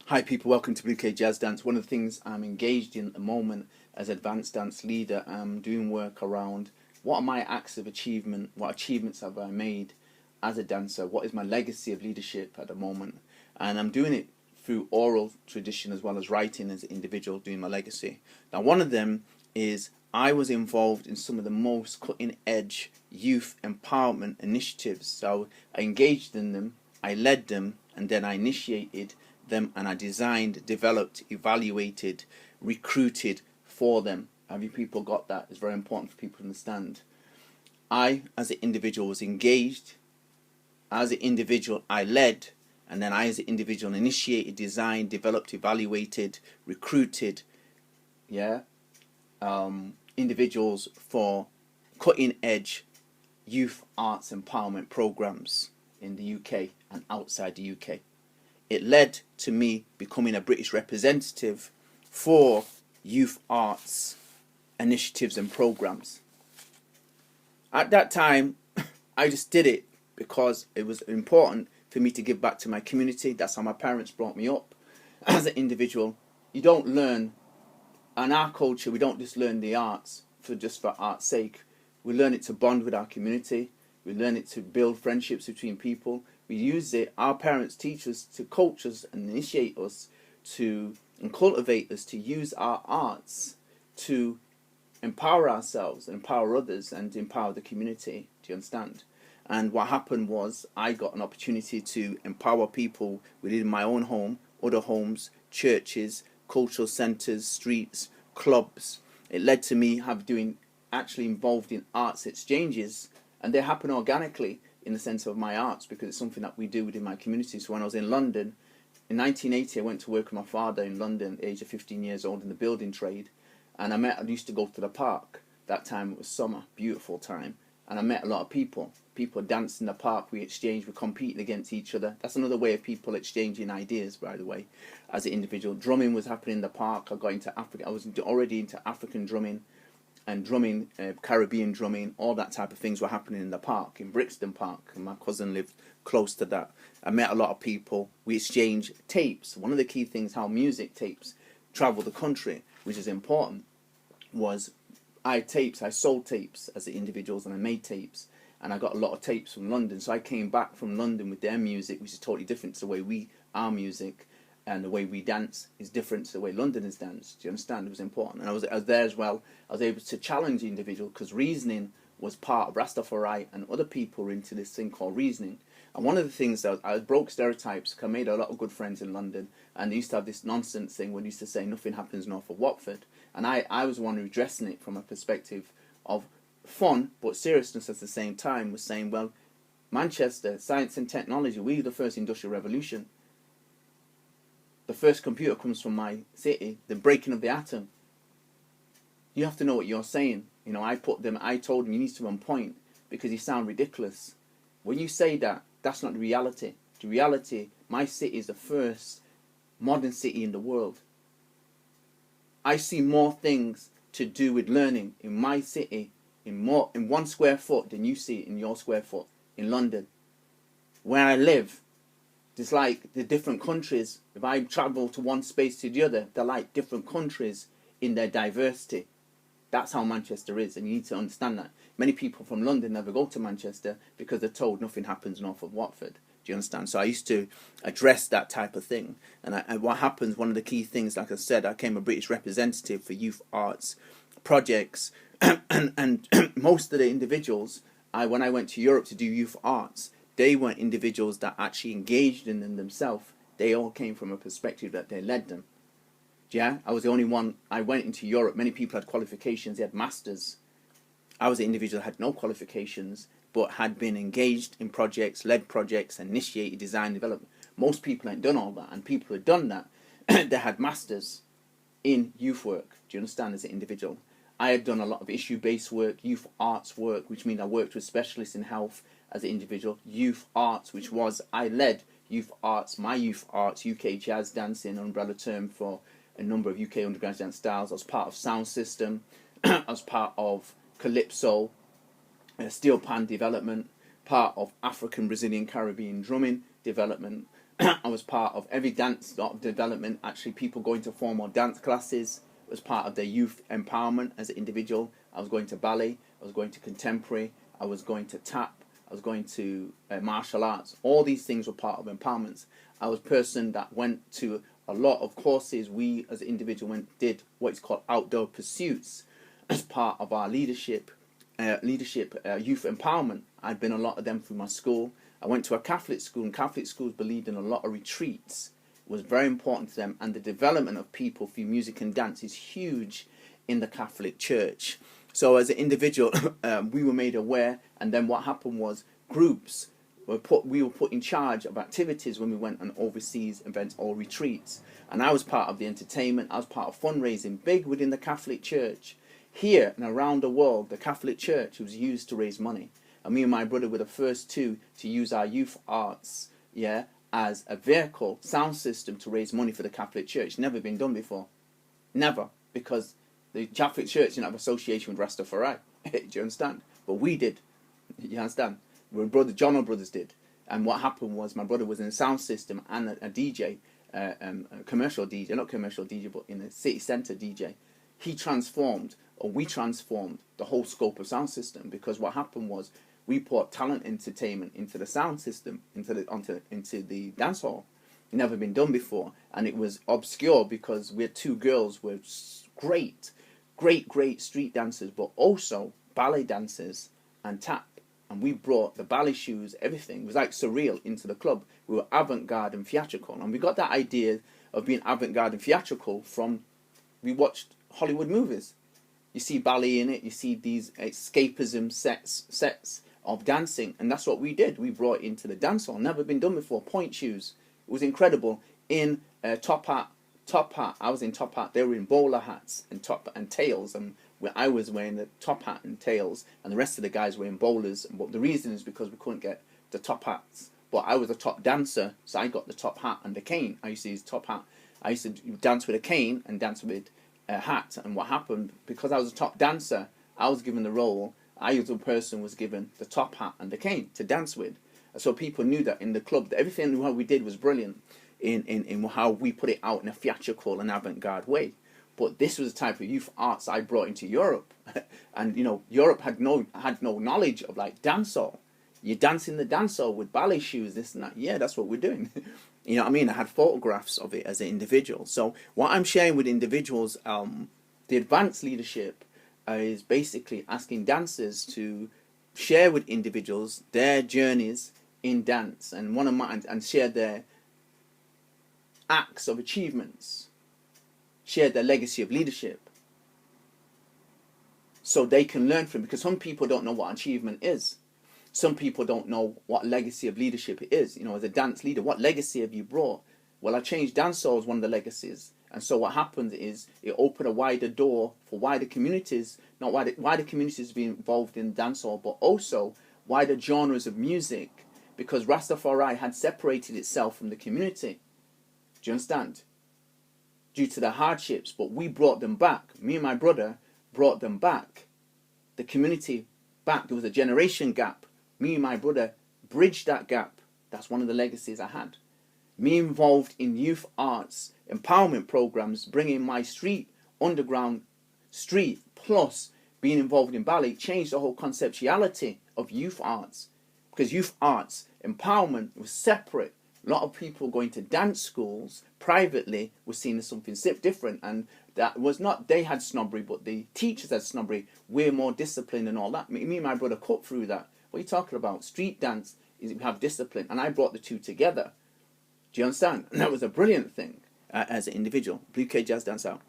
Hi people, welcome to Blue K Jazz Dance. One of the things I'm engaged in at the moment as advanced dance leader, I'm doing work around what are my acts of achievement, what achievements have I made as a dancer, what is my legacy of leadership at the moment. And I'm doing it through oral tradition as well as writing as an individual, doing my legacy. Now one of them is I was involved in some of the most cutting edge youth empowerment initiatives. So I engaged in them, I led them, and then I initiated them, and I designed, developed, evaluated, recruited for them. Have you people got that? It's very important for people to understand. I, as an individual, was engaged. As an individual, I led, and then I, as an individual, initiated, designed, developed, evaluated, recruited, individuals for cutting-edge youth arts empowerment programs in the UK and outside the UK. It led to me becoming a British representative for youth arts initiatives and programs. At that time, I just did it because it was important for me to give back to my community. That's how my parents brought me up. As an individual, you don't learn, in our culture, we don't just learn the arts for art's sake. We learn it to bond with our community. We learn it to build friendships between people. We use it, our parents teach us to coach us and initiate us to and cultivate us to use our arts to empower ourselves and empower others and empower the community. Do you understand? And what happened was I got an opportunity to empower people within my own home, other homes, churches, cultural centres, streets, clubs. It led to me actually involved in arts exchanges, and they happen organically in the sense of my arts because it's something that we do within my community. So when I was in London, in 1980, I went to work with my father in London at the age of 15 years old in the building trade, and I used to go to the park. That time it was summer, beautiful time, and I met a lot of people. People danced in the park, we exchanged, we competed against each other. That's another way of people exchanging ideas, by the way, as an individual. Drumming was happening in the park. I got into Africa. I was already into African drumming and drumming, Caribbean drumming, all that type of things were happening in the park, in Brixton Park, and my cousin lived close to that. I met a lot of people. We exchanged tapes. One of the key things how music tapes travel the country, which is important, was I sold tapes as individuals, and I made tapes, and I got a lot of tapes from London. So I came back from London with their music, which is totally different to the way our music and the way we dance is different to the way Londoners dance. Do you understand? It was important. And I was there as well. I was able to challenge the individual because reasoning was part of Rastafari, and other people were into this thing called reasoning. And one of the things that I broke stereotypes because I made a lot of good friends in London, and they used to have this nonsense thing where they used to say nothing happens north of Watford. And I was the one addressing it from a perspective of fun but seriousness at the same time, was saying, well, Manchester, science and technology, we were the first industrial revolution. The first computer comes from my city, the breaking of the atom. You have to know what you're saying. You know, I told them you need to be on point because you sound ridiculous. When you say that, that's not the reality. The reality, my city is the first modern city in the world. I see more things to do with learning in my city in 1 square foot than you see in your square foot in London. Where I live, it's like the different countries. If I travel to one space to the other, they're like different countries in their diversity. That's how Manchester is, and you need to understand that. Many people from London never go to Manchester because they're told nothing happens north of Watford. Do you understand? So I used to address that type of thing. And what happens, one of the key things, like I said, I became a British representative for youth arts projects. and most of the individuals, when I went to Europe to do youth arts, they weren't individuals that actually engaged in them themselves. They all came from a perspective that they led them. Yeah, I was the only one. I went into Europe. Many people had qualifications. They had masters. I was an individual that had no qualifications, but had been engaged in projects, led projects, initiated design development. Most people ain't done all that, and people who had done that, they had masters in youth work. Do you understand? As an individual, I had done a lot of issue-based work, youth arts work, which means I worked with specialists in health as an individual. Youth arts, which was I led youth arts, my youth arts, UK jazz dancing, umbrella term for a number of UK underground dance styles. I was part of Sound System. I was part of Calypso, steel pan development, part of African, Brazilian, Caribbean drumming development, I was part of every dance development. Actually, people going to formal dance classes was part of their youth empowerment as an individual. I was going to ballet. I was going to contemporary. I was going to tap. I was going to martial arts. All these things were part of empowerments. I was a person that went to a lot of courses. We as an individual did what is called outdoor pursuits as part of our leadership youth empowerment. I'd been a lot of them through my school. I went to a Catholic school, and Catholic schools believed in a lot of retreats. It was very important to them, and the development of people through music and dance is huge in the Catholic Church. So as an individual, we were made aware, and then what happened was groups we were put in charge of activities when we went on overseas events or retreats. And I was part of the entertainment, I was part of fundraising, big within the Catholic Church. Here and around the world, the Catholic Church was used to raise money. And me and my brother were the first two to use our youth arts, as a vehicle, sound system to raise money for the Catholic Church. Never been done before. Never. Because the Catholic Church didn't have association with Rastafari. Do you understand? But we did. You understand? John Brothers did. And what happened was my brother was in a sound system and a DJ, a commercial DJ, not commercial DJ, but in a city centre DJ. We transformed the whole scope of sound system, because what happened was we brought talent entertainment into the sound system, into the dance hall. Never been done before, and it was obscure because we had two girls who were great street dancers, but also ballet dancers and tap. And we brought the ballet shoes, everything. It was like surreal into the club. We were avant-garde and theatrical. And we got that idea of being avant-garde and theatrical from, we watched Hollywood movies. You see ballet in it, you see these escapism sets of dancing. And that's what we did. We brought it into the dance hall. Never been done before. Point shoes. It was incredible. In top hat. I was in top hat. They were in bowler hats and tails. And I was wearing the top hat and tails, and the rest of the guys were in bowlers. But the reason is because we couldn't get the top hats. But I was a top dancer, so I got the top hat and the cane. I used to use top hat. I used to dance with a cane and dance with a hat. And what happened, because I was a top dancer, I was given the role. I, as a person, was given the top hat and the cane to dance with. So people knew that in the club, that everything we did was brilliant in how we put it out in a theatrical and avant-garde way. But this was the type of youth arts I brought into Europe. And, Europe had no knowledge of, like, dancehall. You dance in the dancehall with ballet shoes, this and that. Yeah, that's what we're doing. You know what I mean? I had photographs of it as an individual. So what I'm sharing with individuals, the advanced leadership is basically asking dancers to share with individuals their journeys in dance and share their acts of achievements. Share their legacy of leadership, so they can learn from it. Because some people don't know what achievement is. Some people don't know what legacy of leadership it is. As a dance leader, what legacy have you brought? Well, I changed dancehall as one of the legacies. And so what happens is it opened a wider door for wider communities, not wider communities being involved in dancehall, but also wider genres of music, because Rastafari had separated itself from the community. Do you understand? Due to the hardships, but we brought them back. Me and my brother brought them back. The community back. There was a generation gap. Me and my brother bridged that gap. That's one of the legacies I had. Me involved in youth arts, empowerment programs, bringing my underground street, plus being involved in ballet, changed the whole conceptuality of youth arts. Because youth arts, empowerment was separate. A lot of people going to dance schools privately were seen as something different, and that was not, they had snobbery, but the teachers had snobbery. We're more disciplined and all that. Me and my brother cut through that. What are you talking about? Street dance is we have discipline, and I brought the two together. Do you understand? And that was a brilliant thing as an individual. Blue K Jazz Dance out.